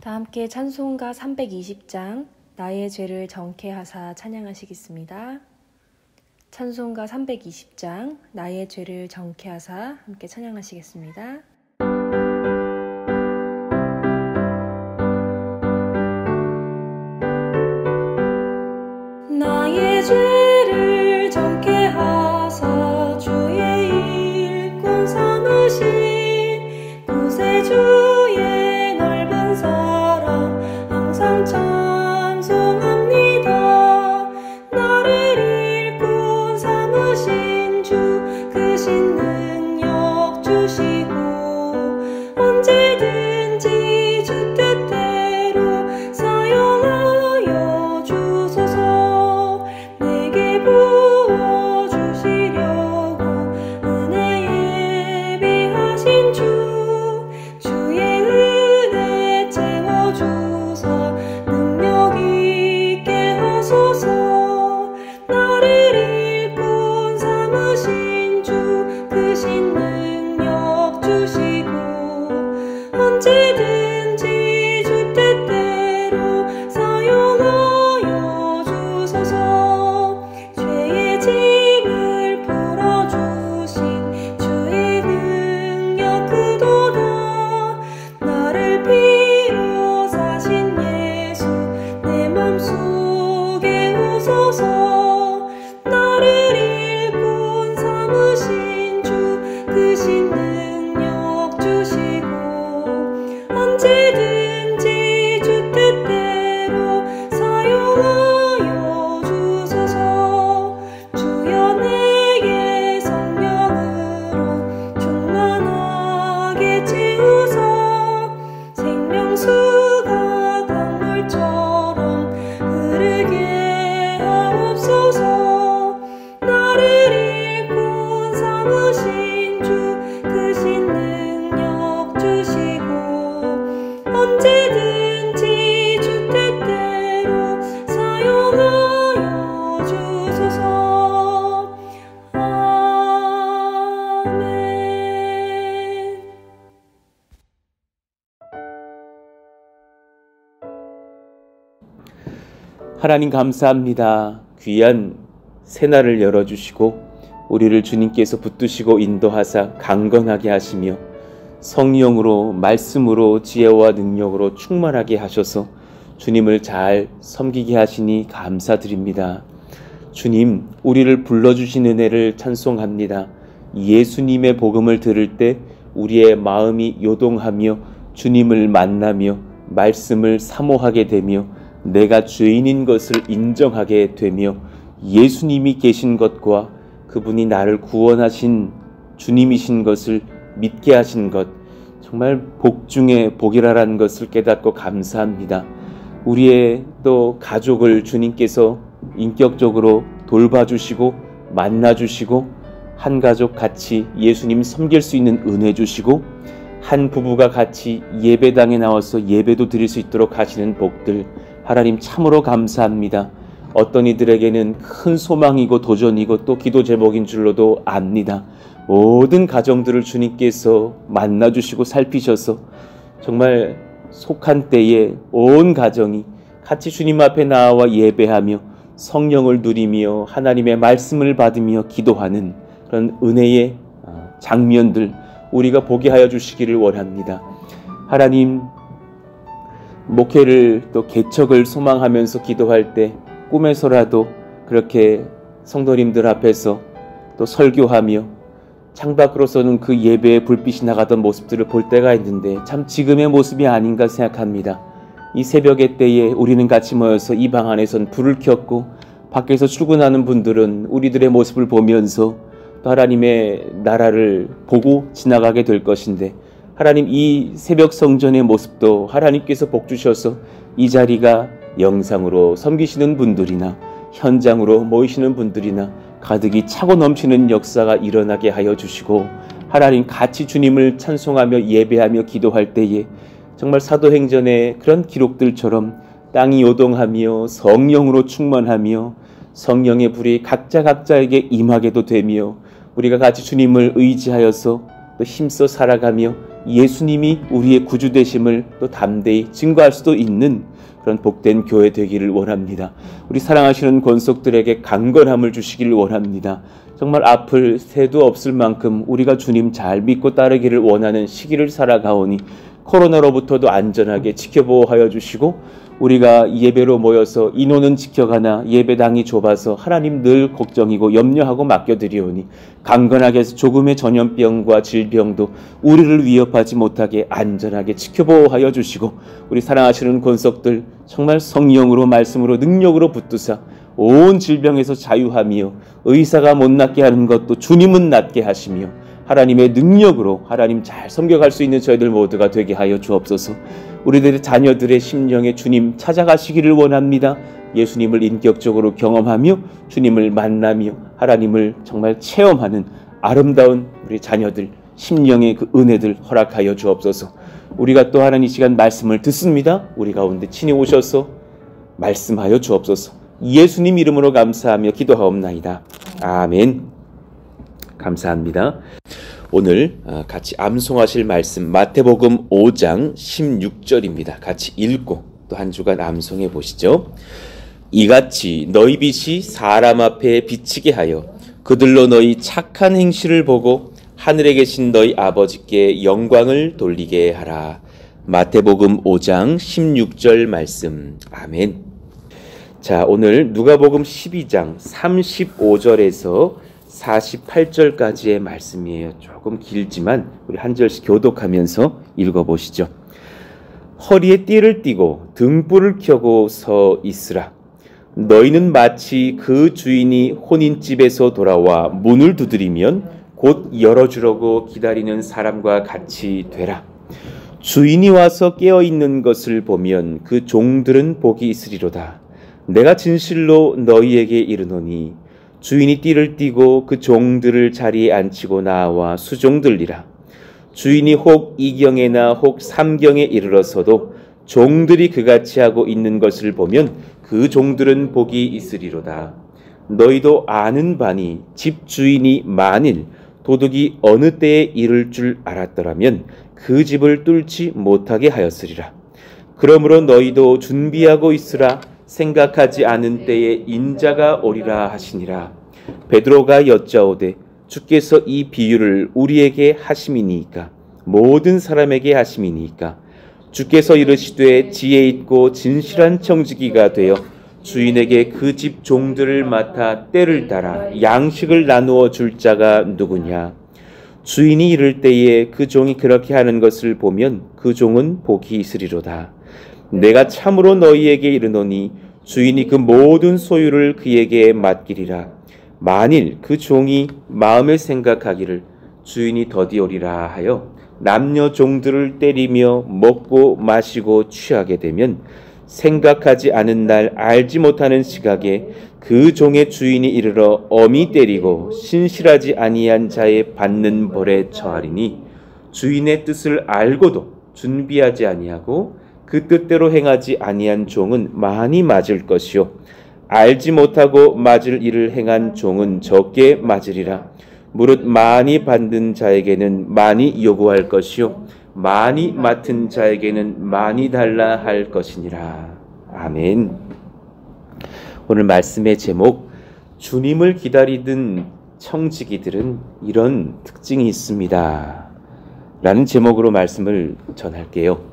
다 함께 찬송가 320장 나의 죄를 정케 하사 찬양하시겠습니다. 찬송가 320장 나의 죄를 정케 하사 함께 찬양하시겠습니다. 나의 죄를 정케 하사 주의 일꾼 삼으신 구세주의 넓은 사랑 항상 찬송합니다. 나를 일꾼 삼으신 주 크신 능력 주시고 언제든지 주 뜻대로 사용하여 주소서. 내게 부어주시려고 은혜 예비하신 주 주의 은혜 채워주사 능력 있게 하소서. 나를 일꾼 삼으신 주 크신 능력 주시고 언제든지 주 뜻대로 사용하여 주소서. 죄의 짐을 풀어주신 주의 능력 크도다. 나를 피로 사신 예수 내 맘속에 오소서. 나를 일꾼 삼으신 주 크신 능력 주시고 언제든지 주 뜻대로 사용하여 주소서. 주여 내게 성령으로 충만하게 채우사 생명수가 강물처럼 흐르게 하옵소서. 나를 일꾼 삼으신 주 크신 능력 주시고 언제든지 주 뜻대로 사용하여 주소서. 아멘. 하나님 감사합니다. 귀한 새날을 열어주시고 우리를 주님께서 붙드시고 인도하사 강건하게 하시며 성령으로 말씀으로 지혜와 능력으로 충만하게 하셔서 주님을 잘 섬기게 하시니 감사드립니다. 주님, 우리를 불러주신 은혜를 찬송합니다. 예수님의 복음을 들을 때 우리의 마음이 요동하며 주님을 만나며 말씀을 사모하게 되며 내가 죄인인 것을 인정하게 되며 예수님이 계신 것과 그분이 나를 구원하신 주님이신 것을 믿게 하신 것, 정말 복 중에 복이라는 것을 깨닫고 감사합니다. 우리의 또 가족을 주님께서 인격적으로 돌봐주시고 만나주시고 한 가족 같이 예수님 섬길 수 있는 은혜 주시고 한 부부가 같이 예배당에 나와서 예배도 드릴 수 있도록 하시는 복들 하나님 참으로 감사합니다. 어떤 이들에게는 큰 소망이고 도전이고 또 기도 제목인 줄로도 압니다. 모든 가정들을 주님께서 만나주시고 살피셔서 정말 속한 때에 온 가정이 같이 주님 앞에 나와 예배하며 성령을 누리며 하나님의 말씀을 받으며 기도하는 그런 은혜의 장면들 우리가 보게 하여 주시기를 원합니다. 하나님, 목회를 또 개척을 소망하면서 기도할 때 꿈에서라도 그렇게 성도님들 앞에서 또 설교하며 창밖으로서는 그 예배의 불빛이 나가던 모습들을 볼 때가 있는데 참 지금의 모습이 아닌가 생각합니다. 이 새벽의 때에 우리는 같이 모여서 이 방 안에선 불을 켰고 밖에서 출근하는 분들은 우리들의 모습을 보면서 또 하나님의 나라를 보고 지나가게 될 것인데 하나님, 이 새벽 성전의 모습도 하나님께서 복 주셔서 이 자리가 영상으로 섬기시는 분들이나 현장으로 모이시는 분들이나 가득히 차고 넘치는 역사가 일어나게 하여 주시고 하나님 같이 주님을 찬송하며 예배하며 기도할 때에 정말 사도행전의 그런 기록들처럼 땅이 요동하며 성령으로 충만하며 성령의 불이 각자에게 임하게도 되며 우리가 같이 주님을 의지하여서 또 힘써 살아가며 예수님이 우리의 구주 되심을 또 담대히 증거할 수도 있는 그런 복된 교회 되기를 원합니다. 우리 사랑하시는 권속들에게 강건함을 주시기를 원합니다. 정말 앞을 새도 없을 만큼 우리가 주님 잘 믿고 따르기를 원하는 시기를 살아가오니 코로나로부터도 안전하게 지켜보호하여 주시고, 우리가 예배로 모여서 인원은 지켜가나 예배당이 좁아서 하나님 늘 걱정이고 염려하고 맡겨드리오니 강건하게 해서 조금의 전염병과 질병도 우리를 위협하지 못하게 안전하게 지켜보호하여 주시고, 우리 사랑하시는 권속들 정말 성령으로 말씀으로 능력으로 붙드사 온 질병에서 자유하며 의사가 못 낫게 하는 것도 주님은 낫게 하시며 하나님의 능력으로 하나님 잘 섬겨갈 수 있는 저희들 모두가 되게 하여 주옵소서. 우리들의 자녀들의 심령에 주님 찾아가시기를 원합니다. 예수님을 인격적으로 경험하며 주님을 만나며 하나님을 정말 체험하는 아름다운 우리 자녀들 심령의 그 은혜들 허락하여 주옵소서. 우리가 또 하나님 이 시간 말씀을 듣습니다. 우리 가운데 친히 오셔서 말씀하여 주옵소서. 예수님 이름으로 감사하며 기도하옵나이다. 아멘. 감사합니다. 오늘 같이 암송하실 말씀 마태복음 5장 16절입니다. 같이 읽고 또 한 주간 암송해 보시죠. 이같이 너희 빛이 사람 앞에 비치게 하여 그들로 너희 착한 행실을 보고 하늘에 계신 너희 아버지께 영광을 돌리게 하라. 마태복음 5장 16절 말씀. 아멘. 자, 오늘 누가복음 12장 35절에서 48절까지의 말씀이에요. 조금 길지만 우리 한 절씩 교독하면서 읽어보시죠. 허리에 띠를 띠고 등불을 켜고 서 있으라. 너희는 마치 그 주인이 혼인집에서 돌아와 문을 두드리면 곧 열어주려고 기다리는 사람과 같이 되라. 주인이 와서 깨어있는 것을 보면 그 종들은 복이 있으리로다. 내가 진실로 너희에게 이르노니 주인이 띠를 띠고 그 종들을 자리에 앉히고 나와 수종들리라. 주인이 혹 이경에나 혹 삼경에 이르러서도 종들이 그같이 하고 있는 것을 보면 그 종들은 복이 있으리로다. 너희도 아는 바니 집 주인이 만일 도둑이 어느 때에 이를 줄 알았더라면 그 집을 뚫지 못하게 하였으리라. 그러므로 너희도 준비하고 있으라. 생각하지 않은 때에 인자가 오리라 하시니라. 베드로가 여짜오되 주께서 이 비유를 우리에게 하심이니이까 모든 사람에게 하심이니이까. 주께서 이르시되 지혜 있고 진실한 청지기가 되어 주인에게 그 집 종들을 맡아 때를 따라 양식을 나누어 줄 자가 누구냐. 주인이 이를 때에 그 종이 그렇게 하는 것을 보면 그 종은 복이 있으리로다. 내가 참으로 너희에게 이르노니 주인이 그 모든 소유를 그에게 맡기리라. 만일 그 종이 마음에 생각하기를 주인이 더디오리라 하여 남녀 종들을 때리며 먹고 마시고 취하게 되면 생각하지 않은 날 알지 못하는 시각에 그 종의 주인이 이르러 엄히 때리고 신실하지 아니한 자의 받는 벌에 처하리니 주인의 뜻을 알고도 준비하지 아니하고 그 뜻대로 행하지 아니한 종은 많이 맞을 것이요 알지 못하고 맞을 일을 행한 종은 적게 맞으리라. 무릇 많이 받는 자에게는 많이 요구할 것이요 많이 맡은 자에게는 많이 달라 할 것이니라. 아멘. 오늘 말씀의 제목, 주님을 기다리던 청지기들은 이런 특징이 있습니다 라는 제목으로 말씀을 전할게요.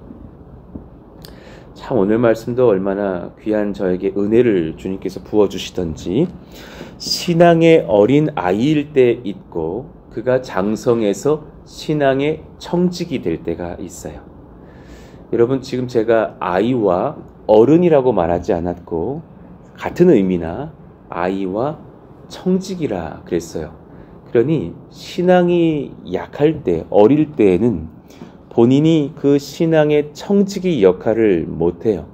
참 오늘 말씀도 얼마나 귀한 저에게 은혜를 주님께서 부어주시던지, 신앙의 어린 아이일 때 있고 그가 장성해서 신앙의 청직이 될 때가 있어요. 여러분, 지금 제가 아이와 어른이라고 말하지 않았고 같은 의미나 아이와 청직이라 그랬어요. 그러니 신앙이 약할 때, 어릴 때에는 본인이 그 신앙의 청지기 역할을 못해요.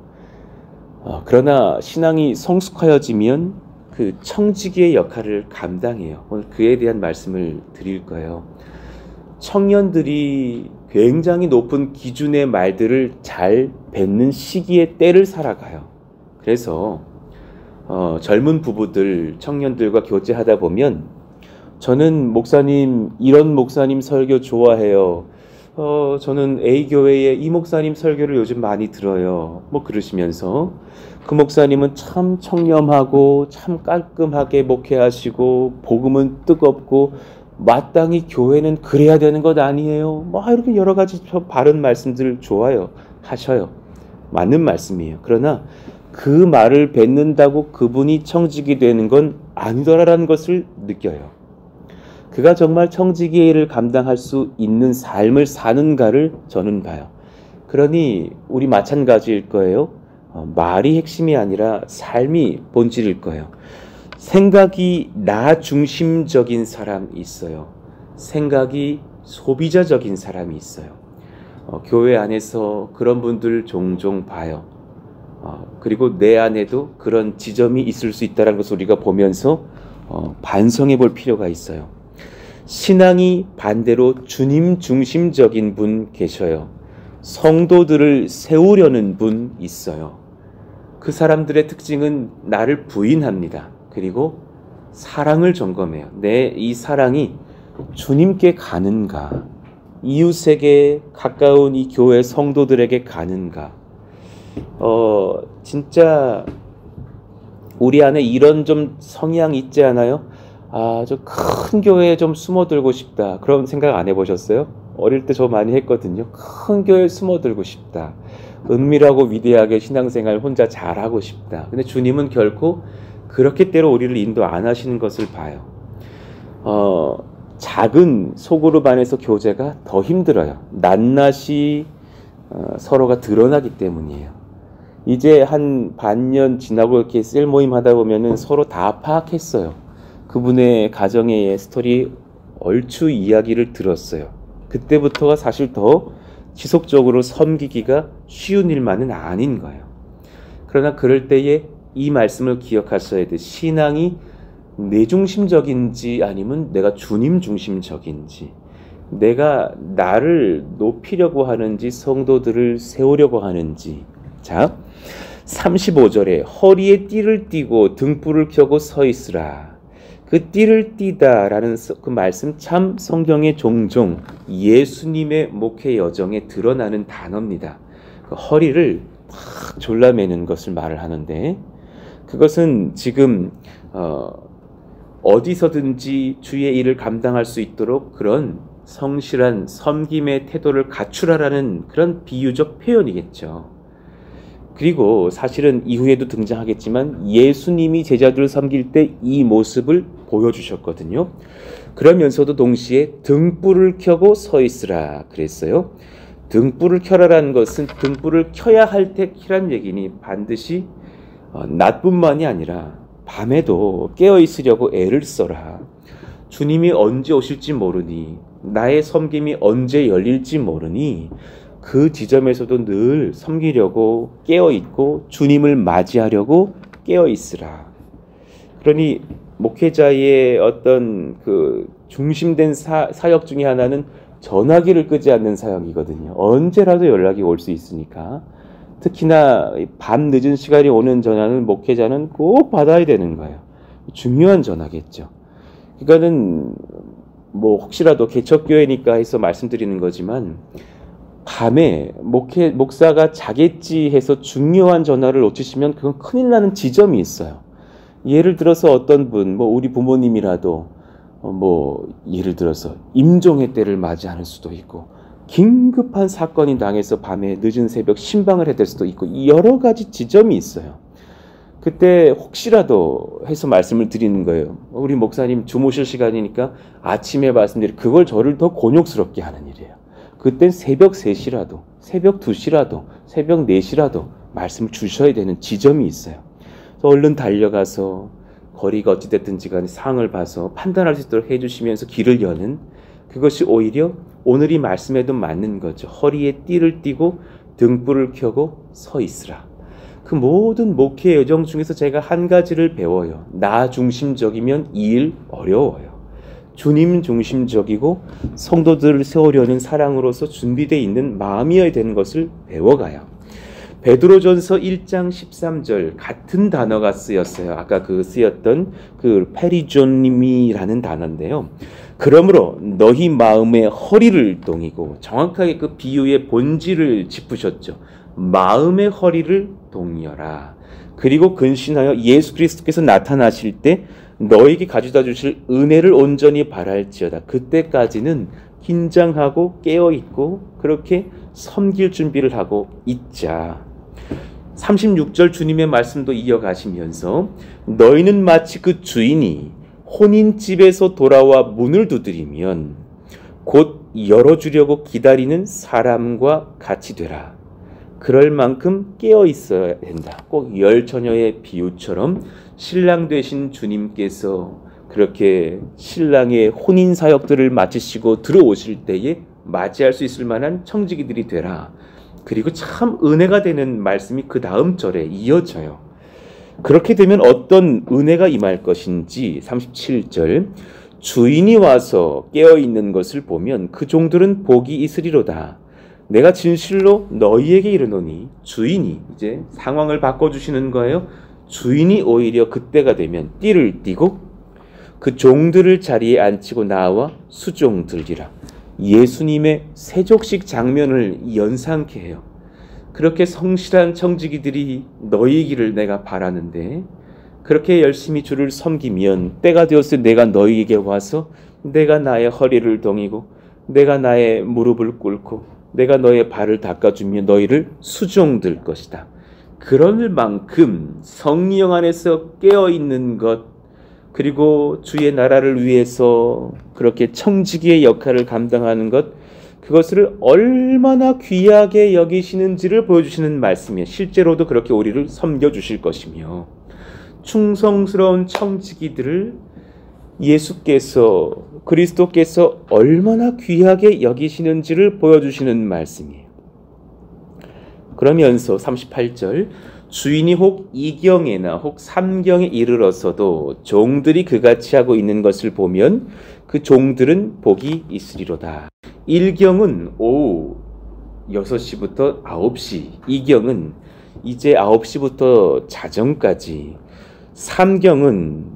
그러나 신앙이 성숙하여지면 그 청지기의 역할을 감당해요. 오늘 그에 대한 말씀을 드릴 거예요. 청년들이 굉장히 높은 기준의 말들을 잘 뱉는 시기의 때를 살아가요. 그래서 젊은 부부들, 청년들과 교제하다 보면 저는 목사님, 이런 목사님 설교 좋아해요. 저는 A교회의 이 목사님 설교를 요즘 많이 들어요. 뭐 그러시면서 그 목사님은 참 청렴하고 참 깔끔하게 목회하시고 복음은 뜨겁고 마땅히 교회는 그래야 되는 것 아니에요. 뭐 이렇게 여러 가지 바른 말씀들 좋아요. 하셔요. 맞는 말씀이에요. 그러나 그 말을 뱉는다고 그분이 청지기 되는 건 아니더라라는 것을 느껴요. 그가 정말 청지기의 일을 감당할 수 있는 삶을 사는가를 저는 봐요. 그러니 우리 마찬가지일 거예요. 말이 핵심이 아니라 삶이 본질일 거예요. 생각이 나 중심적인 사람이 있어요. 생각이 소비자적인 사람이 있어요. 교회 안에서 그런 분들 종종 봐요. 그리고 내 안에도 그런 지점이 있을 수 있다는 것을 우리가 보면서 반성해 볼 필요가 있어요. 신앙이 반대로 주님 중심적인 분 계셔요. 성도들을 세우려는 분 있어요. 그 사람들의 특징은 나를 부인합니다. 그리고 사랑을 점검해요. 내 이 사랑이 주님께 가는가? 이웃에게 가까운 이 교회 성도들에게 가는가? 진짜 우리 안에 이런 좀 성향이 있지 않아요? 저 큰 교회에 좀 숨어들고 싶다. 그런 생각 안 해보셨어요? 어릴 때 저 많이 했거든요. 큰 교회에 숨어들고 싶다. 은밀하고 위대하게 신앙생활 혼자 잘하고 싶다. 근데 주님은 결코 그렇게 때로 우리를 인도 안 하시는 것을 봐요. 작은 소그룹 안에서 교제가 더 힘들어요. 낱낱이 서로가 드러나기 때문이에요. 이제 한 반년 지나고 이렇게 셀 모임 하다 보면은 서로 다 파악했어요. 그분의 가정의 스토리 얼추 이야기를 들었어요. 그때부터가 사실 더 지속적으로 섬기기가 쉬운 일만은 아닌 거예요. 그러나 그럴 때에 이 말씀을 기억하셔야 돼. 신앙이 내 중심적인지 아니면 내가 주님 중심적인지, 내가 나를 높이려고 하는지 성도들을 세우려고 하는지. 자, 35절에 허리에 띠를 띠고 등불을 켜고 서 있으라. 그 띠를 띠다라는 그 말씀 참 성경에 종종 예수님의 목회 여정에 드러나는 단어입니다. 그 허리를 탁 졸라매는 것을 말을 하는데, 그것은 지금 어디서든지 주의 일을 감당할 수 있도록 그런 성실한 섬김의 태도를 갖추라라는 그런 비유적 표현이겠죠. 그리고 사실은 이후에도 등장하겠지만 예수님이 제자들을 섬길 때 이 모습을 보여주셨거든요. 그러면서도 동시에 등불을 켜고 서 있으라 그랬어요. 등불을 켜라라는 것은 등불을 켜야 할 때 키란 얘기니 반드시 낮뿐만이 아니라 밤에도 깨어 있으려고 애를 써라. 주님이 언제 오실지 모르니, 나의 섬김이 언제 열릴지 모르니 그 지점에서도 늘 섬기려고 깨어 있고 주님을 맞이하려고 깨어 있으라. 그러니 목회자의 어떤 그 중심된 사역 중에 하나는 전화기를 끄지 않는 사역이거든요. 언제라도 연락이 올 수 있으니까. 특히나 밤 늦은 시간이 오는 전화는 목회자는 꼭 받아야 되는 거예요. 중요한 전화겠죠. 그러니까는 뭐 혹시라도 개척교회니까 해서 말씀드리는 거지만, 밤에 목사가 자겠지 해서 중요한 전화를 놓치시면 그건 큰일 나는 지점이 있어요. 예를 들어서 어떤 분, 뭐 우리 부모님이라도 뭐 예를 들어서 임종의 때를 맞이하는 수도 있고, 긴급한 사건이 당해서 밤에 늦은 새벽 신방을 해야 될 수도 있고, 여러 가지 지점이 있어요. 그때 혹시라도 해서 말씀을 드리는 거예요. 우리 목사님 주무실 시간이니까 아침에 말씀드릴, 그걸 저를 더 곤욕스럽게 하는 일이에요. 그땐 새벽 3시라도, 새벽 2시라도, 새벽 4시라도 말씀을 주셔야 되는 지점이 있어요. 그래서 얼른 달려가서 거리가 어찌됐든지 간에 상황을 봐서 판단할 수 있도록 해주시면서 길을 여는, 그것이 오히려 오늘 이 말씀에도 맞는 거죠. 허리에 띠를 띠고 등불을 켜고 서 있으라. 그 모든 목회 여정 중에서 제가 한 가지를 배워요. 나 중심적이면 이 일 어려워요. 주님 중심적이고 성도들을 세우려는 사랑으로서 준비되어 있는 마음이어야 되는 것을 배워가요. 베드로전서 1장 13절 같은 단어가 쓰였어요. 아까 그 쓰였던 그 페리존님이라는 단어인데요. 그러므로 너희 마음의 허리를 동이고, 정확하게 그 비유의 본질을 짚으셨죠. 마음의 허리를 동여라. 그리고 근신하여 예수 그리스도께서 나타나실 때 너에게 가져다 주실 은혜를 온전히 바랄지어다. 그때까지는 긴장하고 깨어있고 그렇게 섬길 준비를 하고 있자. 36절 주님의 말씀도 이어가시면서 너희는 마치 그 주인이 혼인집에서 돌아와 문을 두드리면 곧 열어주려고 기다리는 사람과 같이 되라. 그럴 만큼 깨어 있어야 된다. 꼭 열처녀의 비유처럼 신랑 되신 주님께서 그렇게 신랑의 혼인 사역들을 마치시고 들어오실 때에 맞이할 수 있을 만한 청지기들이 되라. 그리고 참 은혜가 되는 말씀이 그 다음 절에 이어져요. 그렇게 되면 어떤 은혜가 임할 것인지 37절 주인이 와서 깨어있는 것을 보면 그 종들은 복이 있으리로다. 내가 진실로 너희에게 이르노니, 주인이 이제 상황을 바꿔주시는 거예요. 주인이 오히려 그때가 되면 띠를 띠고 그 종들을 자리에 앉히고 나와 수종들리라. 예수님의 세족식 장면을 연상케 해요. 그렇게 성실한 청지기들이 너희이기를 내가 바라는데, 그렇게 열심히 주를 섬기면 때가 되었을 때 내가 너희에게 와서 내가 나의 허리를 동이고 내가 나의 무릎을 꿇고 내가 너의 발을 닦아주며 너희를 수종들 것이다. 그럴 만큼 성령 안에서 깨어있는 것, 그리고 주의 나라를 위해서 그렇게 청지기의 역할을 감당하는 것, 그것을 얼마나 귀하게 여기시는지를 보여주시는 말씀이에요. 실제로도 그렇게 우리를 섬겨주실 것이며, 충성스러운 청지기들을 예수께서, 그리스도께서 얼마나 귀하게 여기시는지를 보여주시는 말씀이에요. 그러면서 38절 주인이 혹 2경에나 혹 3경에 이르러서도 종들이 그같이 하고 있는 것을 보면 그 종들은 복이 있으리로다. 1경은 오후 6시부터 9시, 2경은 이제 9시부터 자정까지, 3경은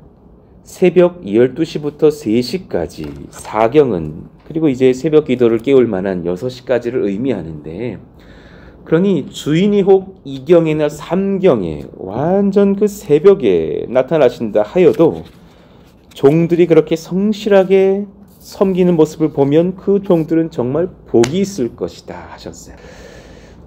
새벽 12시부터 3시까지, 4경은 그리고 이제 새벽 기도를 깨울 만한 6시까지를 의미하는데, 그러니 주인이 혹 2경이나 3경에 완전 그 새벽에 나타나신다 하여도 종들이 그렇게 성실하게 섬기는 모습을 보면 그 종들은 정말 복이 있을 것이다 하셨어요.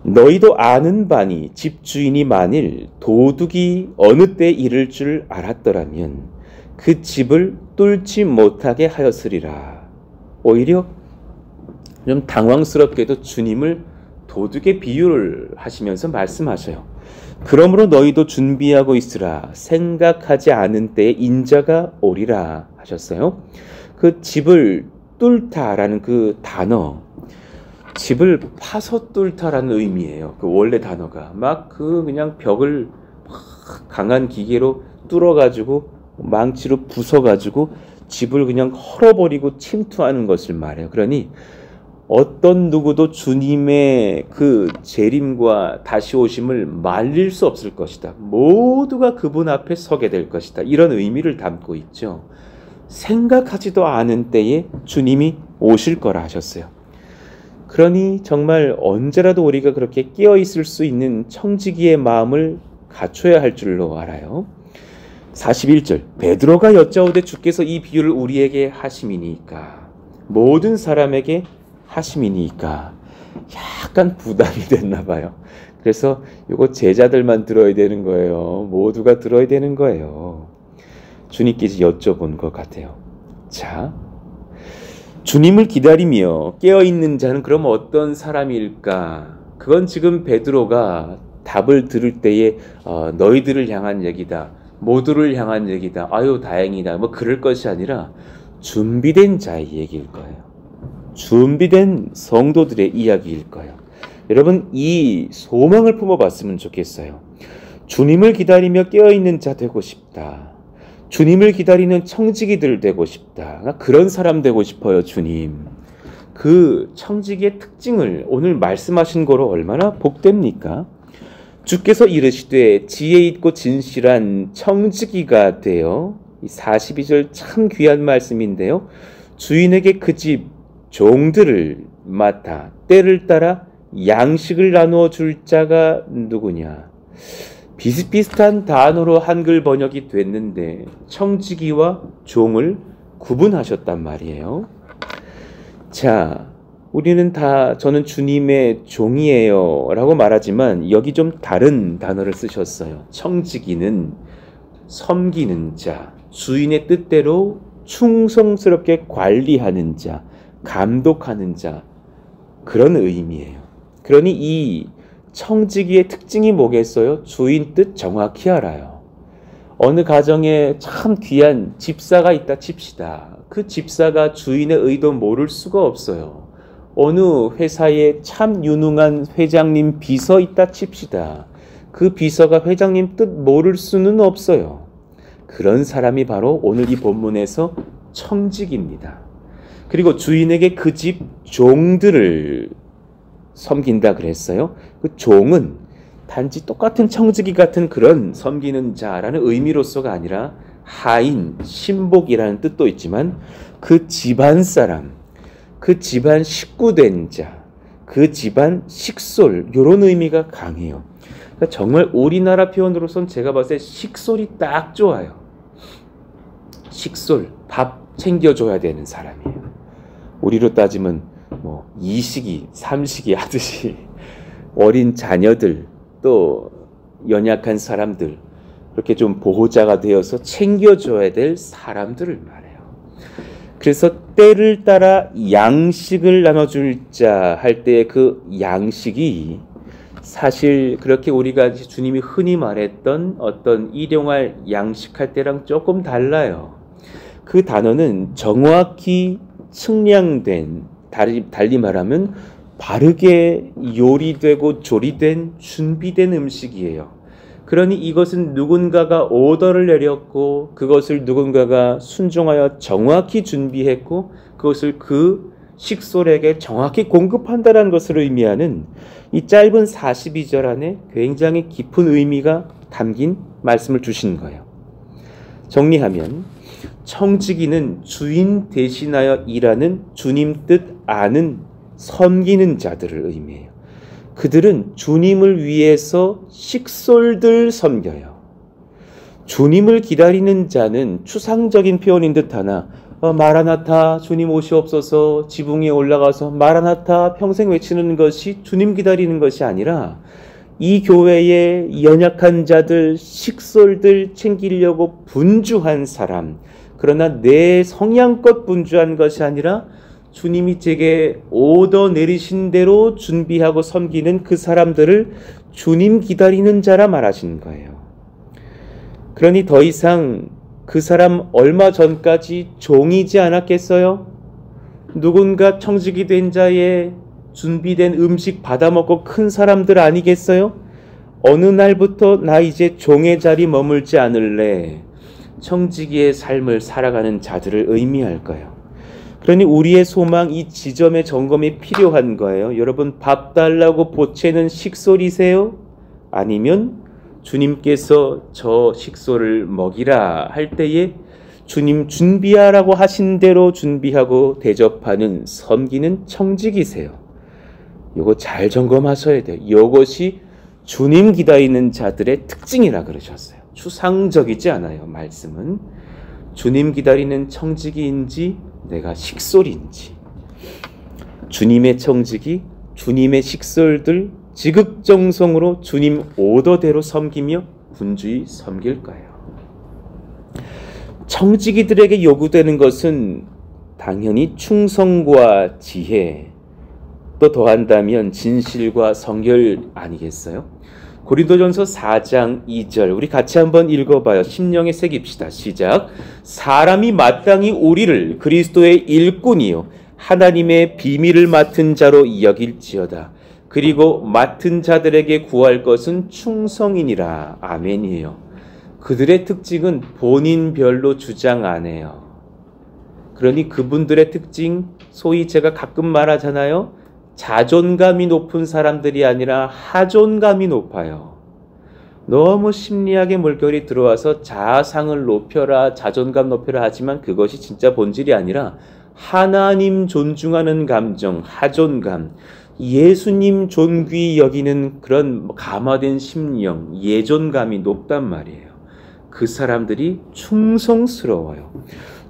너희도 아는 바니 집주인이 만일 도둑이 어느 때 이를 줄 알았더라면 그 집을 뚫지 못하게 하였으리라. 오히려 좀 당황스럽게도 주님을 도둑의 비유를 하시면서 말씀하셔요. 그러므로 너희도 준비하고 있으라. 생각하지 않은 때에 인자가 오리라 하셨어요. 그 집을 뚫다라는 그 단어, 집을 파서 뚫다라는 의미예요. 그 원래 단어가 막 그 그냥 벽을 막 강한 기계로 뚫어가지고 망치로 부숴가지고 집을 그냥 헐어버리고 침투하는 것을 말해요. 그러니 어떤 누구도 주님의 그 재림과 다시 오심을 말릴 수 없을 것이다. 모두가 그분 앞에 서게 될 것이다. 이런 의미를 담고 있죠. 생각하지도 않은 때에 주님이 오실 거라 하셨어요. 그러니 정말 언제라도 우리가 그렇게 깨어 있을 수 있는 청지기의 마음을 갖춰야 할 줄로 알아요. 41절 베드로가 여짜오되 주께서 이 비유를 우리에게 하심이니까, 모든 사람에게 하심이니까 약간 부담이 됐나 봐요. 그래서 이거 제자들만 들어야 되는 거예요. 모두가 들어야 되는 거예요. 주님께서 여쭤본 것 같아요. 자, 주님을 기다리며 깨어있는 자는 그럼 어떤 사람일까? 그건 지금 베드로가 답을 들을 때에 너희들을 향한 얘기다, 모두를 향한 얘기다, 아유 다행이다, 뭐 그럴 것이 아니라 준비된 자의 얘기일 거예요. 준비된 성도들의 이야기일 거예요. 여러분, 이 소망을 품어봤으면 좋겠어요. 주님을 기다리며 깨어있는 자 되고 싶다. 주님을 기다리는 청지기들 되고 싶다. 나 그런 사람 되고 싶어요, 주님. 그 청지기의 특징을 오늘 말씀하신 거로 얼마나 복됩니까? 주께서 이르시되 지혜 있고 진실한 청지기가 되어, 이 42절 참 귀한 말씀인데요. 주인에게 그 집 종들을 맡아 때를 따라 양식을 나누어 줄 자가 누구냐. 비슷비슷한 단어로 한글 번역이 됐는데 청지기와 종을 구분하셨단 말이에요. 자, 우리는 다 저는 주님의 종이에요 라고 말하지만 여기 좀 다른 단어를 쓰셨어요. 청지기는 섬기는 자, 주인의 뜻대로 충성스럽게 관리하는 자, 감독하는 자, 그런 의미예요. 그러니 이 청지기의 특징이 뭐겠어요? 주인 뜻 정확히 알아요. 어느 가정에 참 귀한 집사가 있다 칩시다. 그 집사가 주인의 의도 모를 수가 없어요. 어느 회사에 참 유능한 회장님 비서 있다 칩시다. 그 비서가 회장님 뜻 모를 수는 없어요. 그런 사람이 바로 오늘 이 본문에서 청지기입니다. 그리고 주인에게 그 집 종들을 섬긴다 그랬어요. 그 종은 단지 똑같은 청지기 같은 그런 섬기는 자라는 의미로서가 아니라 하인, 신복이라는 뜻도 있지만 그 집안 사람, 그 집안 식구된 자, 그 집안 식솔, 이런 의미가 강해요. 그러니까 정말 우리나라 표현으로선 제가 봤을 때 식솔이 딱 좋아요. 식솔, 밥 챙겨줘야 되는 사람이에요. 우리로 따지면 뭐 2식이, 3식이 하듯이 어린 자녀들, 또 연약한 사람들, 그렇게 좀 보호자가 되어서 챙겨줘야 될 사람들을 말해요. 그래서 때를 따라 양식을 나눠줄 자 할 때 그 양식이 사실 그렇게 우리가 주님이 흔히 말했던 어떤 일용할 양식할 때랑 조금 달라요. 그 단어는 정확히 측량된, 달리 말하면 바르게 요리되고 조리된 준비된 음식이에요. 그러니 이것은 누군가가 오더를 내렸고 그것을 누군가가 순종하여 정확히 준비했고 그것을 그 식솔에게 정확히 공급한다는 것을 의미하는 이 짧은 42절 안에 굉장히 깊은 의미가 담긴 말씀을 주신 거예요. 정리하면 청지기는 주인 대신하여 일하는 주님 뜻 아는 섬기는 자들을 의미해요. 그들은 주님을 위해서 식솔들 섬겨요. 주님을 기다리는 자는 추상적인 표현인 듯하나 마라나타 주님 오시옵소서 지붕에 올라가서 마라나타 평생 외치는 것이 주님 기다리는 것이 아니라 이 교회의 연약한 자들, 식솔들 챙기려고 분주한 사람, 그러나 내 성향껏 분주한 것이 아니라 주님이 제게 오더 내리신 대로 준비하고 섬기는 그 사람들을 주님 기다리는 자라 말하신 거예요. 그러니 더 이상 그 사람 얼마 전까지 종이지 않았겠어요? 누군가 청지기 된 자의 준비된 음식 받아먹고 큰 사람들 아니겠어요? 어느 날부터 나 이제 종의 자리 머물지 않을래. 청지기의 삶을 살아가는 자들을 의미할 거예요. 그러니 우리의 소망, 이 지점의 점검이 필요한 거예요. 여러분, 밥 달라고 보채는 식솔이세요? 아니면 주님께서 저 식솔을 먹이라 할 때에 주님 준비하라고 하신 대로 준비하고 대접하는 섬기는 청지기세요? 이거 잘 점검하셔야 돼요. 이것이 주님 기다리는 자들의 특징이라 그러셨어요. 추상적이지 않아요. 말씀은 주님 기다리는 청지기인지 내가 식솔인지, 주님의 청지기, 주님의 식솔들 지극정성으로 주님 오더대로 섬기며 분주히 섬길 거예요. 청지기들에게 요구되는 것은 당연히 충성과 지혜, 또 더한다면 진실과 성결 아니겠어요? 고린도전서 4장 2절 우리 같이 한번 읽어봐요. 심령에 새깁시다. 시작. 사람이 마땅히 우리를 그리스도의 일꾼이요 하나님의 비밀을 맡은 자로 여길지어다. 그리고 맡은 자들에게 구할 것은 충성이니라. 아멘이에요. 그들의 특징은 본인별로 주장 안 해요. 그러니 그분들의 특징, 소위 제가 가끔 말하잖아요. 자존감이 높은 사람들이 아니라 하존감이 높아요. 너무 심리학의 물결이 들어와서 자아상을 높여라, 자존감 높여라 하지만 그것이 진짜 본질이 아니라 하나님 존중하는 감정, 하존감, 예수님 존귀 여기는 그런 감화된 심령, 예존감이 높단 말이에요. 그 사람들이 충성스러워요.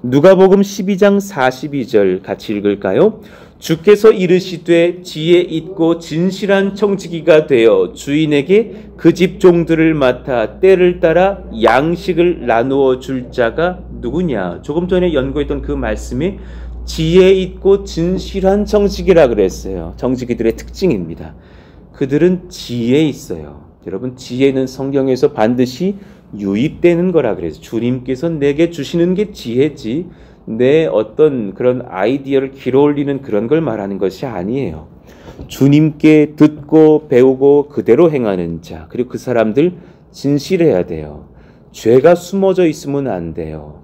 누가복음 12장 42절 같이 읽을까요? 주께서 이르시되 지혜 있고 진실한 청지기가 되어 주인에게 그 집 종들을 맡아 때를 따라 양식을 나누어 줄 자가 누구냐? 조금 전에 연구했던 그 말씀이 지혜 있고 진실한 청지기라 그랬어요. 청지기들의 특징입니다. 그들은 지혜 있어요. 여러분, 지혜는 성경에서 반드시 유입되는 거라 그래서 주님께서 내게 주시는 게 지혜지 내 어떤 그런 아이디어를 길어올리는 그런 걸 말하는 것이 아니에요. 주님께 듣고 배우고 그대로 행하는 자, 그리고 그 사람들 진실해야 돼요. 죄가 숨어져 있으면 안 돼요.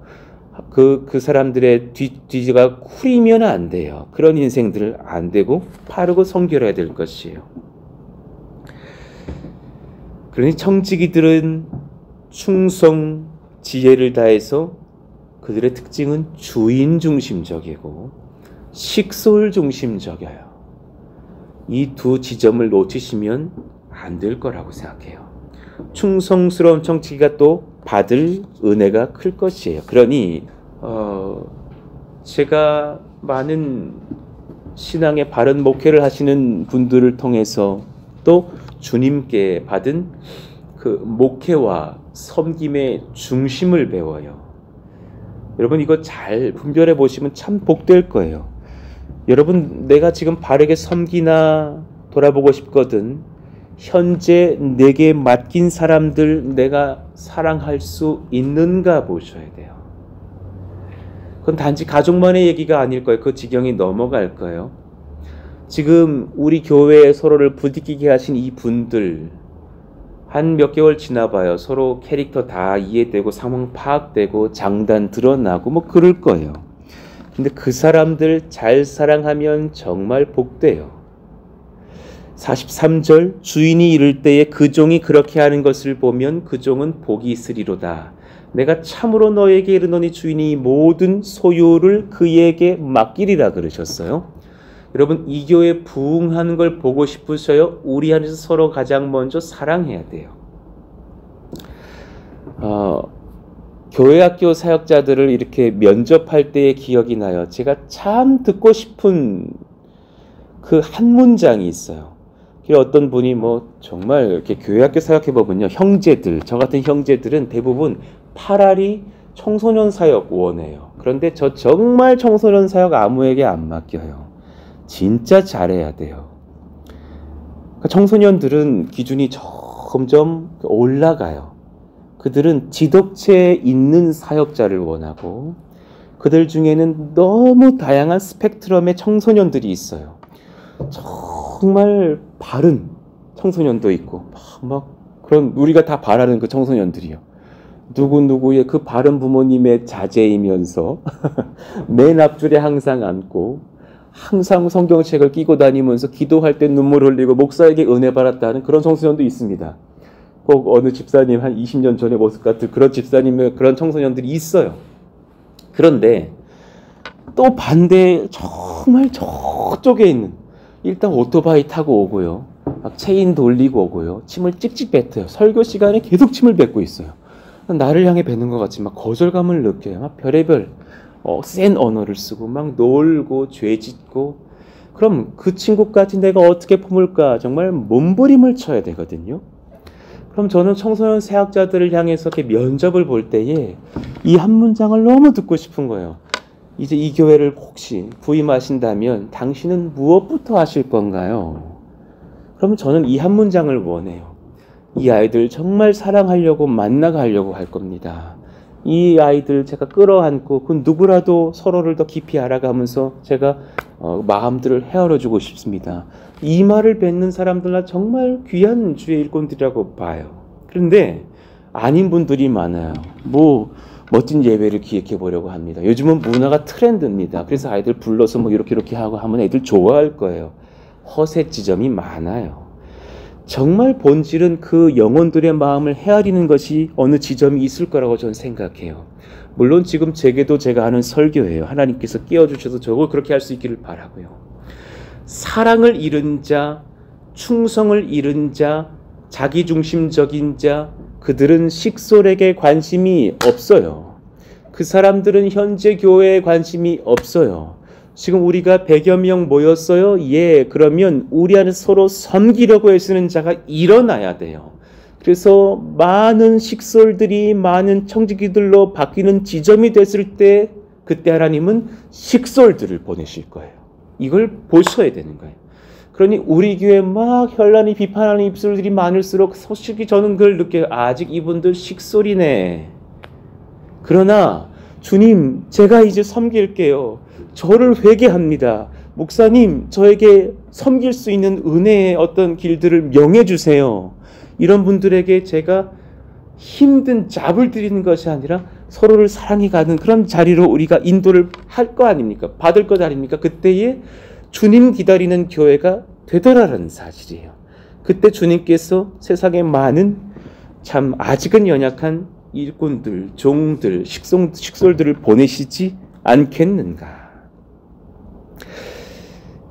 그 사람들의 뒤가 후리면 안 돼요. 그런 인생들을 안 되고 바르고 성결해야 될 것이에요. 그러니 청지기들은 충성, 지혜를 다해서 그들의 특징은 주인 중심적이고 식솔 중심적이에요. 이 두 지점을 놓치시면 안 될 거라고 생각해요. 충성스러운 청지기가 또 받을 은혜가 클 것이에요. 그러니 제가 많은 신앙의 바른 목회를 하시는 분들을 통해서 또 주님께 받은 그 목회와 섬김의 중심을 배워요. 여러분 이거 잘 분별해 보시면 참 복될 거예요. 여러분 내가 지금 바르게 섬기나 돌아보고 싶거든. 현재 내게 맡긴 사람들 내가 사랑할 수 있는가 보셔야 돼요. 그건 단지 가족만의 얘기가 아닐 거예요. 그 지경이 넘어갈 거예요. 지금 우리 교회에 서로를 부딪히게 하신 이 분들 한 몇 개월 지나봐요. 서로 캐릭터 다 이해되고 상황 파악되고 장단 드러나고 뭐 그럴 거예요. 근데 그 사람들 잘 사랑하면 정말 복돼요. 43절 주인이 이를 때에 그 종이 그렇게 하는 것을 보면 그 종은 복이 있으리로다. 내가 참으로 너에게 이르노니 주인이 모든 소유를 그에게 맡기리라 그러셨어요. 여러분 이 교회 부흥하는 걸 보고 싶으셔요? 우리 안에서 서로 가장 먼저 사랑해야 돼요. 교회 학교 사역자들을 이렇게 면접할 때의 기억이 나요. 제가 참 듣고 싶은 그 한 문장이 있어요. 어떤 분이 뭐 정말 이렇게 교회 학교 사역해 보면요. 형제들, 저 같은 형제들은 대부분 파라리 청소년 사역 원해요. 그런데 저 정말 청소년 사역 아무에게 안 맡겨요. 진짜 잘해야 돼요. 그러니까 청소년들은 기준이 점점 올라가요. 그들은 지덕체에 있는 사역자를 원하고 그들 중에는 너무 다양한 스펙트럼의 청소년들이 있어요. 정말 바른 청소년도 있고 막 그런 우리가 다 바라는 그 청소년들이요. 누구누구의 그 바른 부모님의 자제이면서 맨 앞줄에 항상 앉고 항상 성경책을 끼고 다니면서 기도할 때 눈물 흘리고 목사에게 은혜 받았다는 그런 청소년도 있습니다. 꼭 어느 집사님 한 20년 전의 모습 같은 그런 집사님의 그런 청소년들이 있어요. 그런데 또 반대 정말 저쪽에 있는 일단 오토바이 타고 오고요. 막 체인 돌리고 오고요. 침을 찍찍 뱉어요. 설교 시간에 계속 침을 뱉고 있어요. 나를 향해 뱉는 것 같이 막 거절감을 느껴요. 막 별의별 센 언어를 쓰고 막 놀고 죄짓고 그럼 그 친구까지 내가 어떻게 품을까 정말 몸부림을 쳐야 되거든요. 그럼 저는 청소년 사역자들을 향해서 이렇게 면접을 볼 때에 이 한 문장을 너무 듣고 싶은 거예요. 이제 이 교회를 혹시 부임하신다면 당신은 무엇부터 하실 건가요? 그러면 저는 이 한 문장을 원해요. 이 아이들 정말 사랑하려고 만나가려고 할 겁니다. 이 아이들 제가 끌어안고 그 누구라도 서로를 더 깊이 알아가면서 제가 마음들을 헤아려주고 싶습니다. 이 말을 뱉는 사람들은 정말 귀한 주의 일꾼들이라고 봐요. 그런데 아닌 분들이 많아요. 뭐 멋진 예배를 기획해 보려고 합니다. 요즘은 문화가 트렌드입니다. 그래서 아이들 불러서 뭐 이렇게 하고 하면 애들 좋아할 거예요. 허세 지점이 많아요. 정말 본질은 그 영혼들의 마음을 헤아리는 것이 어느 지점이 있을 거라고 저는 생각해요. 물론 지금 제게도 제가 하는 설교예요. 하나님께서 깨워주셔서 저걸 그렇게 할 수 있기를 바라고요. 사랑을 잃은 자, 충성을 잃은 자, 자기중심적인 자, 그들은 식솔에게 관심이 없어요. 그 사람들은 현재 교회에 관심이 없어요. 지금 우리가 100여 명 모였어요? 예, 그러면 우리 안에 서로 섬기려고 애쓰는 자가 일어나야 돼요. 그래서 많은 식솔들이 많은 청지기들로 바뀌는 지점이 됐을 때 그때 하나님은 식솔들을 보내실 거예요. 이걸 보셔야 되는 거예요. 그러니 우리 교회 막 혈란이 비판하는 입술들이 많을수록 솔직히 저는 그걸 느껴요. 아직 이분들 식솔이네. 그러나 주님, 제가 이제 섬길게요. 저를 회개합니다. 목사님, 저에게 섬길 수 있는 은혜의 어떤 길들을 명해 주세요. 이런 분들에게 제가 힘든 잡을 드리는 것이 아니라 서로를 사랑해 가는 그런 자리로 우리가 인도를 할 거 아닙니까? 받을 것 아닙니까? 그때에 주님 기다리는 교회가 되더라라는 사실이에요. 그때 주님께서 세상에 많은 참 아직은 연약한 일꾼들, 종들, 식솔들을 보내시지 않겠는가.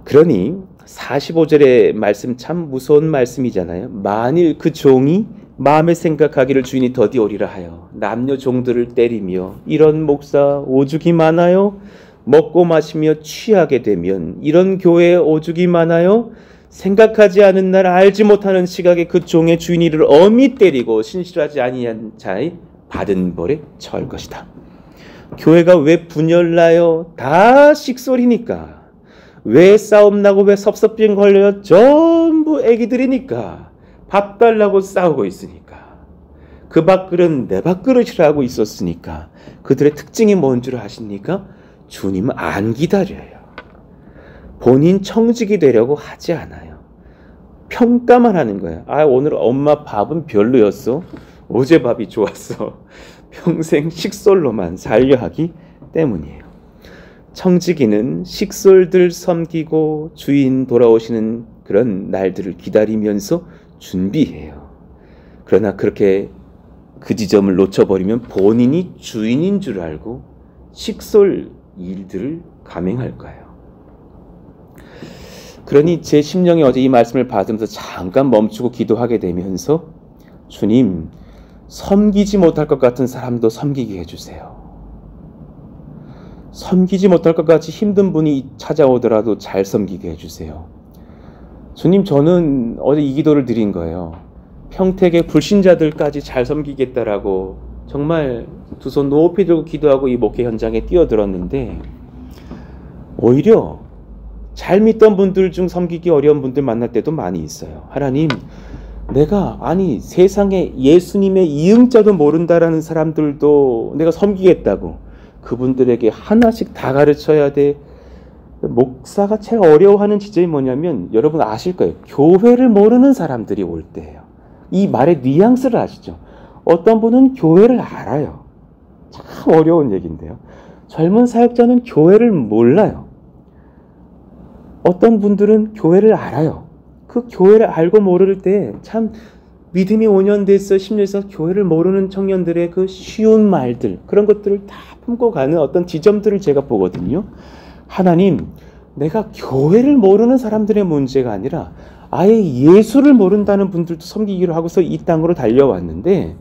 그러니 45절의 말씀 참 무서운 말씀이잖아요. 만일 그 종이 마음에 생각하기를 주인이 더디 오리라 하여 남녀 종들을 때리며 이런 목사 오죽이 많아요. 먹고 마시며 취하게 되면 이런 교회에 오죽이 많아요. 생각하지 않은 날 알지 못하는 시각에 그 종의 주인이 이를 엄히 때리고 신실하지 아니한 자의 받은 벌에 처할 것이다. 교회가 왜 분열나요? 다 식솔이니까. 왜 싸움 나고 왜 섭섭증 걸려요? 전부 애기들이니까. 밥 달라고 싸우고 있으니까. 그 밥그릇은 내 밥그릇이라고 있었으니까. 그들의 특징이 뭔 줄 아십니까? 주님은 안 기다려요. 본인 청직이 되려고 하지 않아요. 평가만 하는 거예요. 아, 오늘 엄마 밥은 별로였어. 어제 밥이 좋았어. 평생 식솔로만 살려 하기 때문이에요. 청지기는 식솔들 섬기고 주인 돌아오시는 그런 날들을 기다리면서 준비해요. 그러나 그렇게 그 지점을 놓쳐버리면 본인이 주인인 줄 알고 식솔 일들을 감행할 거예요. 그러니 제 심령이 어제 이 말씀을 받으면서 잠깐 멈추고 기도하게 되면서 주님, 섬기지 못할 것 같은 사람도 섬기게 해주세요. 섬기지 못할 것 같이 힘든 분이 찾아오더라도 잘 섬기게 해주세요. 주님, 저는 어제 이 기도를 드린 거예요. 평택의 불신자들까지 잘 섬기겠다라고 정말 두 손 높이 들고 기도하고 이 목회 현장에 뛰어들었는데 오히려 잘 믿던 분들 중 섬기기 어려운 분들 만날 때도 많이 있어요. 하나님, 내가 세상에 예수님의 이응자도 모른다라는 사람들도 내가 섬기겠다고 그분들에게 하나씩 다 가르쳐야 돼. 목사가 제일 어려워하는 지점이 뭐냐면 여러분 아실 거예요. 교회를 모르는 사람들이 올 때예요. 이 말의 뉘앙스를 아시죠? 어떤 분은 교회를 알아요. 참 어려운 얘기인데요. 젊은 사역자는 교회를 몰라요. 어떤 분들은 교회를 알아요. 그 교회를 알고 모를 때 참 믿음이 5년 됐어, 10년 됐어 교회를 모르는 청년들의 그 쉬운 말들 그런 것들을 다 품고 가는 어떤 지점들을 제가 보거든요. 하나님, 내가 교회를 모르는 사람들의 문제가 아니라 아예 예수를 모른다는 분들도 섬기기로 하고서 이 땅으로 달려왔는데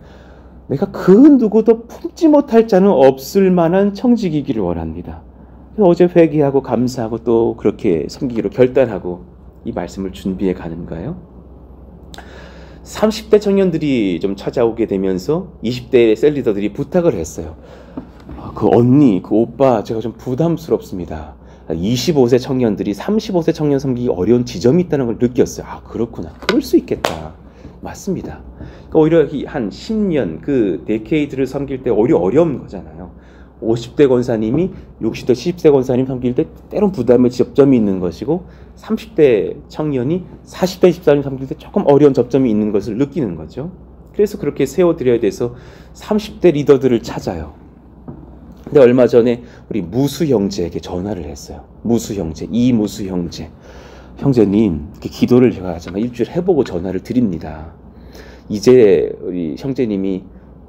내가 그 누구도 품지 못할 자는 없을 만한 청지기기를 원합니다. 어제 회개하고 감사하고 또 그렇게 섬기기로 결단하고 이 말씀을 준비해 가는 거예요. 30대 청년들이 좀 찾아오게 되면서 20대 셀리더들이 부탁을 했어요. 그 언니, 그 오빠 제가 좀 부담스럽습니다. 25세 청년들이 35세 청년 섬기기 어려운 지점이 있다는 걸 느꼈어요. 아, 그렇구나. 그럴 수 있겠다. 맞습니다. 그러니까 오히려 한 10년 그 데케이드를 섬길 때 오히려 어려운 거잖아요. 50대 권사님이 60대, 70대 권사님 섬길 때 때론 부담의 접점이 있는 것이고 30대 청년이 40대, 14년 섬길 때 조금 어려운 접점이 있는 것을 느끼는 거죠. 그래서 그렇게 세워드려야 돼서 30대 리더들을 찾아요. 근데 얼마 전에 우리 무수 형제에게 전화를 했어요. 무수 형제, 이무수 형제. 형제님, 이렇게 기도를 제가 정말 일주일 해보고 전화를 드립니다. 이제 우리 형제님이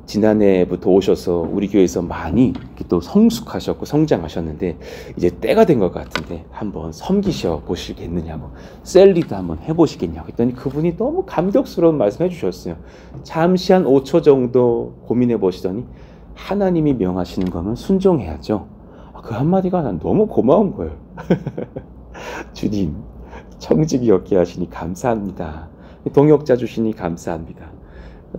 지난해부터 오셔서 우리 교회에서 많이 또 성숙하셨고 성장하셨는데 이제 때가 된 것 같은데 한번 섬기셔 보시겠느냐고, 셀리도 한번 해보시겠냐고 했더니 그분이 너무 감격스러운 말씀 해주셨어요. 잠시 한 5초 정도 고민해 보시더니 하나님이 명하시는 거면 순종해야죠. 그 한마디가 난 너무 고마운 거예요. 주님, 청지기 얻게 하시니 감사합니다. 동역자 주시니 감사합니다.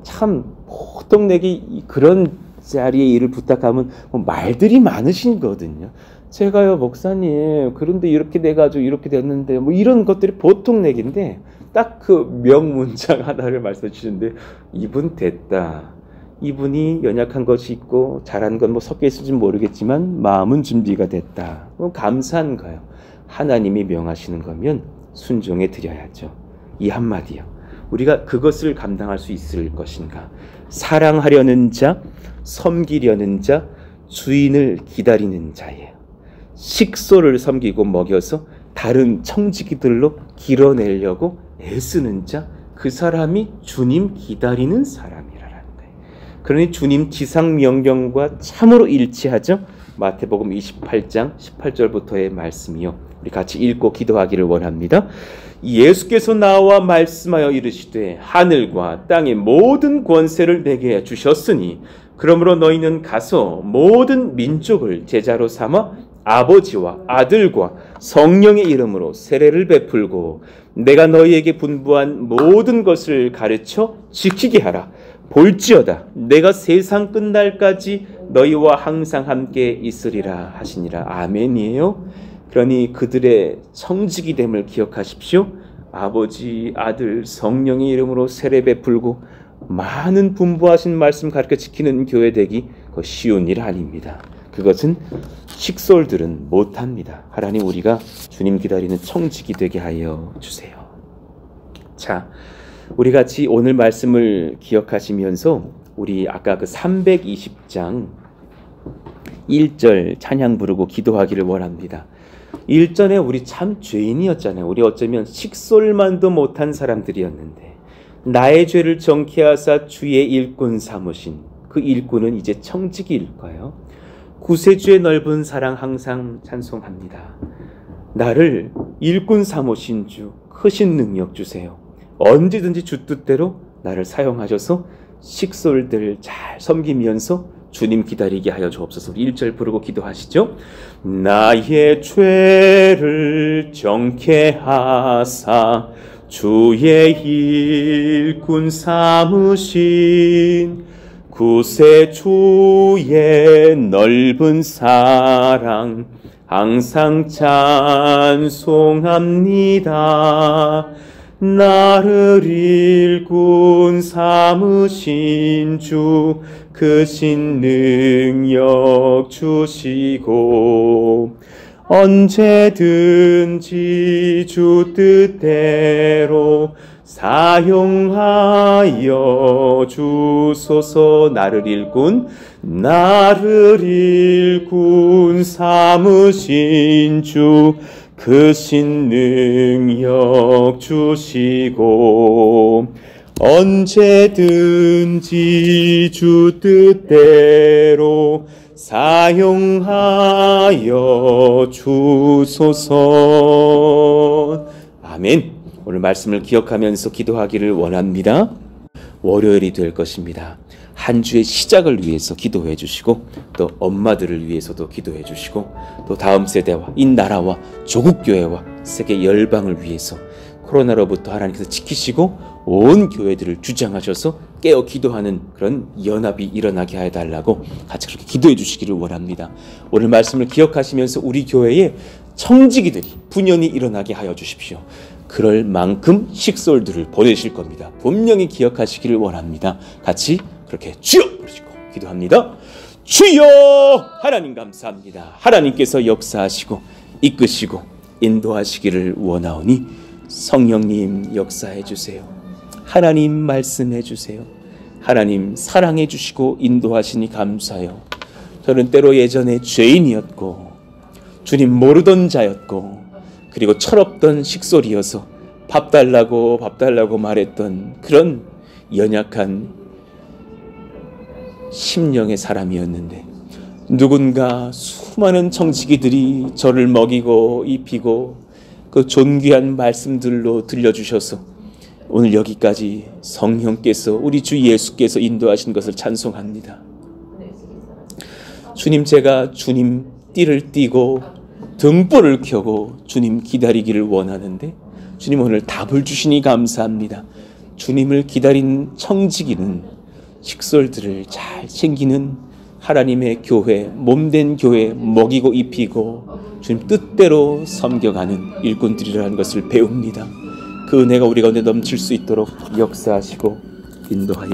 참 보통 내게 그런 자리에 일을 부탁하면 말들이 많으시거든요. 제가요, 목사님, 그런데 이렇게 돼가지고 이렇게 됐는데 뭐 이런 것들이 보통 내기인데 딱 그 명문장 하나를 말씀해 주시는데, 이분 됐다. 이분이 연약한 것이 있고 잘한 건 뭐 섞여 있을지 모르겠지만 마음은 준비가 됐다. 감사한 거예요. 하나님이 명하시는 거면 순종해 드려야죠. 이 한마디요. 우리가 그것을 감당할 수 있을 것인가? 사랑하려는 자, 섬기려는 자, 주인을 기다리는 자예요. 식소를 섬기고 먹여서 다른 청지기들로 길어내려고 애쓰는 자, 그 사람이 주님 기다리는 사람이라는 거예요. 그러니 주님 지상명령과 참으로 일치하죠. 마태복음 28장 18절부터의 말씀이요. 우리 같이 읽고 기도하기를 원합니다. 예수께서 나와 말씀하여 이르시되 하늘과 땅의 모든 권세를 내게 주셨으니 그러므로 너희는 가서 모든 민족을 제자로 삼아 아버지와 아들과 성령의 이름으로 세례를 베풀고 내가 너희에게 분부한 모든 것을 가르쳐 지키게 하라. 볼지어다 내가 세상 끝날까지 너희와 항상 함께 있으리라 하시니라. 아멘이에요. 그러니 그들의 청지기됨을 기억하십시오. 아버지, 아들, 성령의 이름으로 세례 베풀고 많은 분부하신 말씀 가르쳐 지키는 교회 되기 그 쉬운 일 아닙니다. 그것은 식솔들은 못합니다. 하나님, 우리가 주님 기다리는 청지기 되게 하여 주세요. 자, 우리 같이 오늘 말씀을 기억하시면서 우리 아까 그 320장 1절 찬양 부르고 기도하기를 원합니다. 일전에 우리 참 죄인이었잖아요. 우리 어쩌면 식솔만도 못한 사람들이었는데 나의 죄를 정케하사 주의 일꾼 삼으신 그 일꾼은 이제 청지기일까요? 구세주의 넓은 사랑 항상 찬송합니다. 나를 일꾼 삼으신 주, 크신 능력 주세요. 언제든지 주 뜻대로 나를 사용하셔서 식솔들 잘 섬기면서 주님 기다리게 하여 주옵소서. 1절 부르고 기도하시죠. 나의 죄를 정케하사 주의 일꾼 삼으신 구세주의 넓은 사랑 항상 찬송합니다. 나를 일꾼 삼으신 주 크신 능력 주시고 언제든지 주 뜻대로 사용하여 주소서. 나를 일꾼 삼으신 주 크신 능력 주시고 언제든지 주 뜻대로 사용하여 주소서. 아멘. 오늘 말씀을 기억하면서 기도하기를 원합니다. 월요일이 될 것입니다. 한 주의 시작을 위해서 기도해 주시고 또 엄마들을 위해서도 기도해 주시고 또 다음 세대와 이 나라와 조국교회와 세계 열방을 위해서 코로나로부터 하나님께서 지키시고 온 교회들을 주장하셔서 깨어 기도하는 그런 연합이 일어나게 해달라고 같이 그렇게 기도해 주시기를 원합니다. 오늘 말씀을 기억하시면서 우리 교회에 청지기들이 분연히 일어나게 하여 주십시오. 그럴 만큼 식솔들을 보내실 겁니다. 분명히 기억하시기를 원합니다. 같이 그렇게 주여 부르시고 기도합니다. 주여! 하나님 감사합니다. 하나님께서 역사하시고 이끄시고 인도하시기를 원하오니 성령님 역사해 주세요. 하나님 말씀해 주세요. 하나님 사랑해 주시고 인도하시니 감사해요. 저는 때로 예전에 죄인이었고 주님 모르던 자였고 그리고 철없던 식솔이어서 밥 달라고 말했던 그런 연약한 심령의 사람이었는데, 누군가 수많은 청지기들이 저를 먹이고 입히고 그 존귀한 말씀들로 들려주셔서 오늘 여기까지 성령께서, 우리 주 예수께서 인도하신 것을 찬송합니다. 주님, 제가 주님 띠를 띠고 등불을 켜고 주님 기다리기를 원하는데 주님 오늘 답을 주시니 감사합니다. 주님을 기다린 청지기는 식솔들을 잘 챙기는 하나님의 교회, 몸된 교회, 먹이고 입히고 주님 뜻대로 섬겨가는 일꾼들이라는 것을 배웁니다. 그 은혜가 우리 가운데 넘칠 수 있도록 역사하시고 인도하여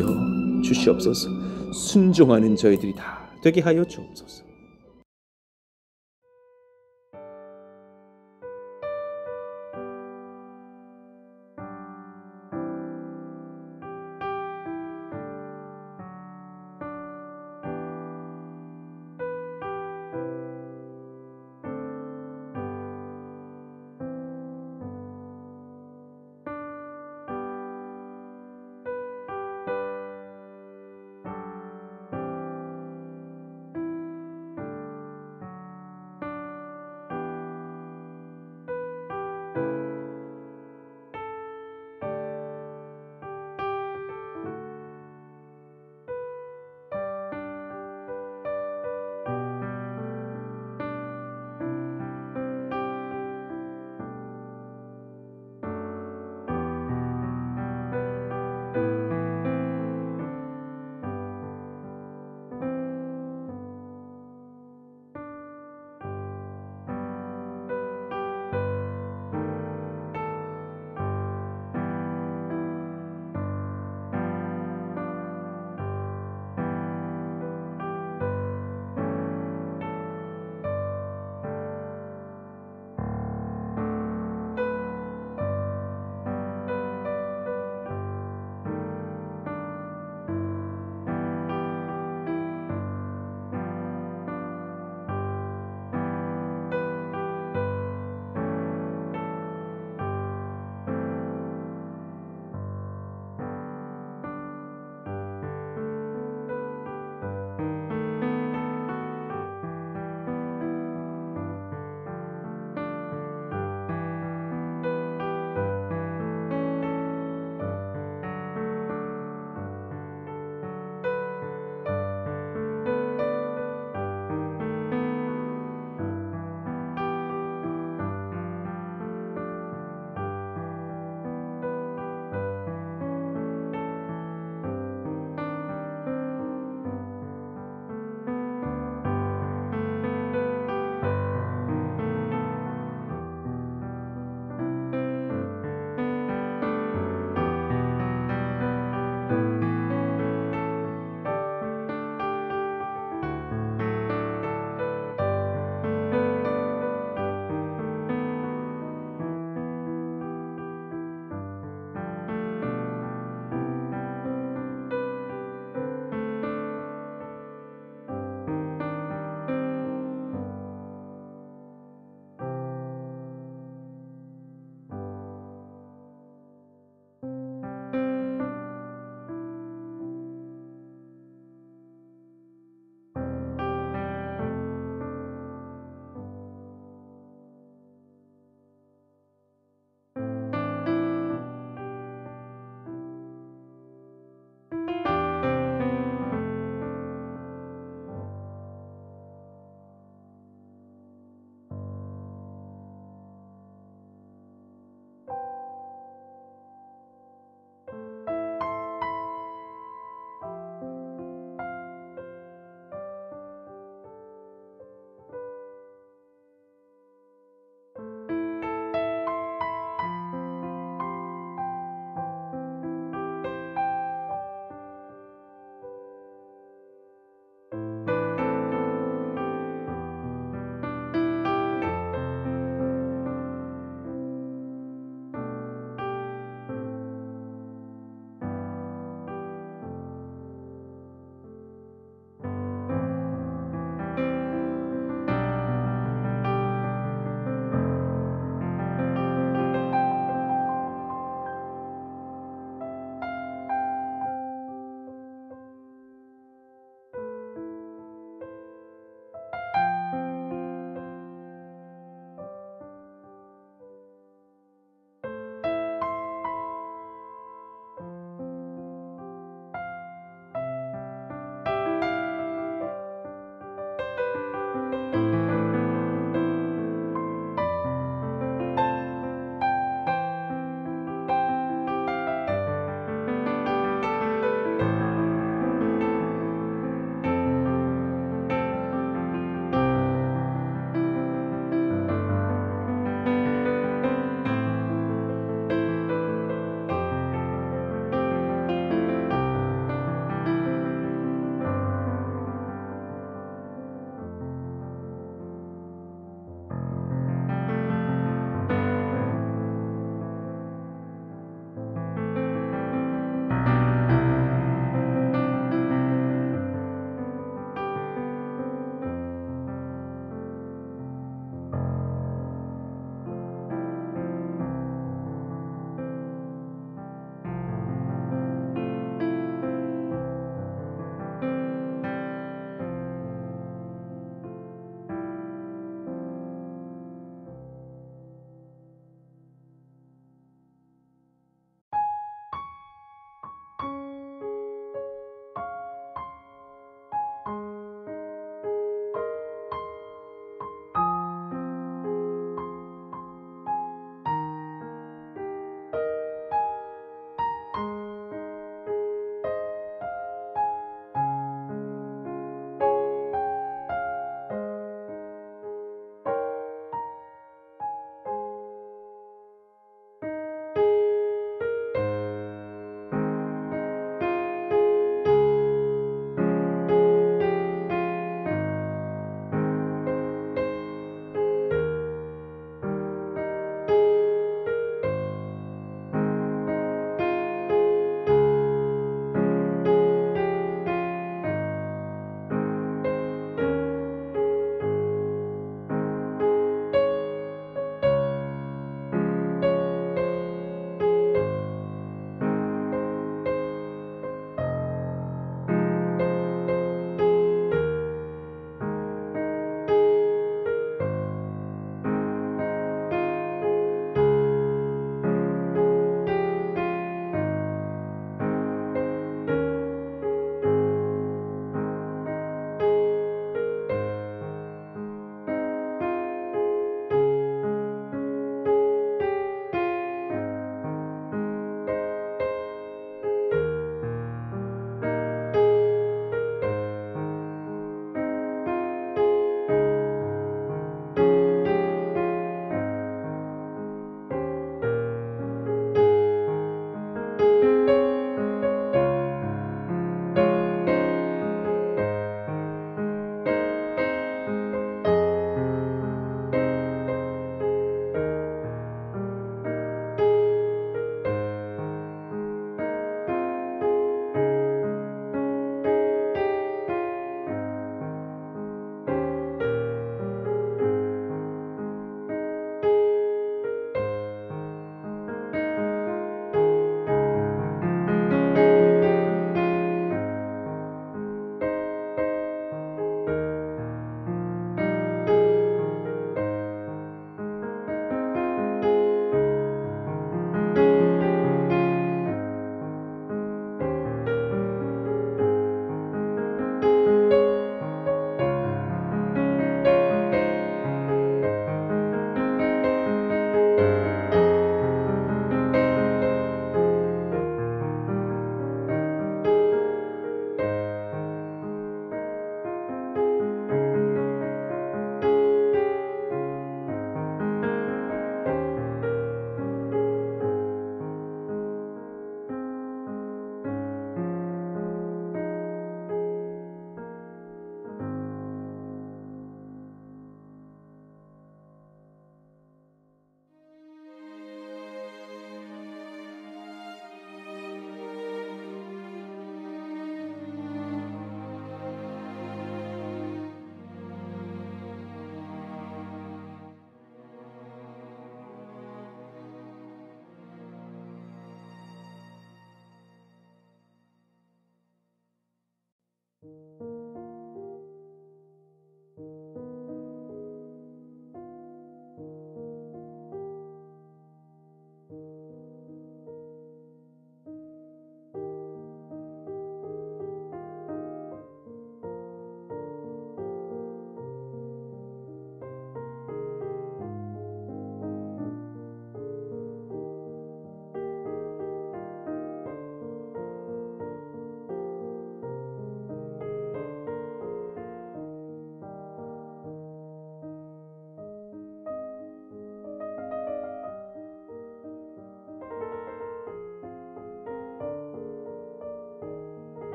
주시옵소서. 순종하는 저희들이 다 되게 하여 주옵소서.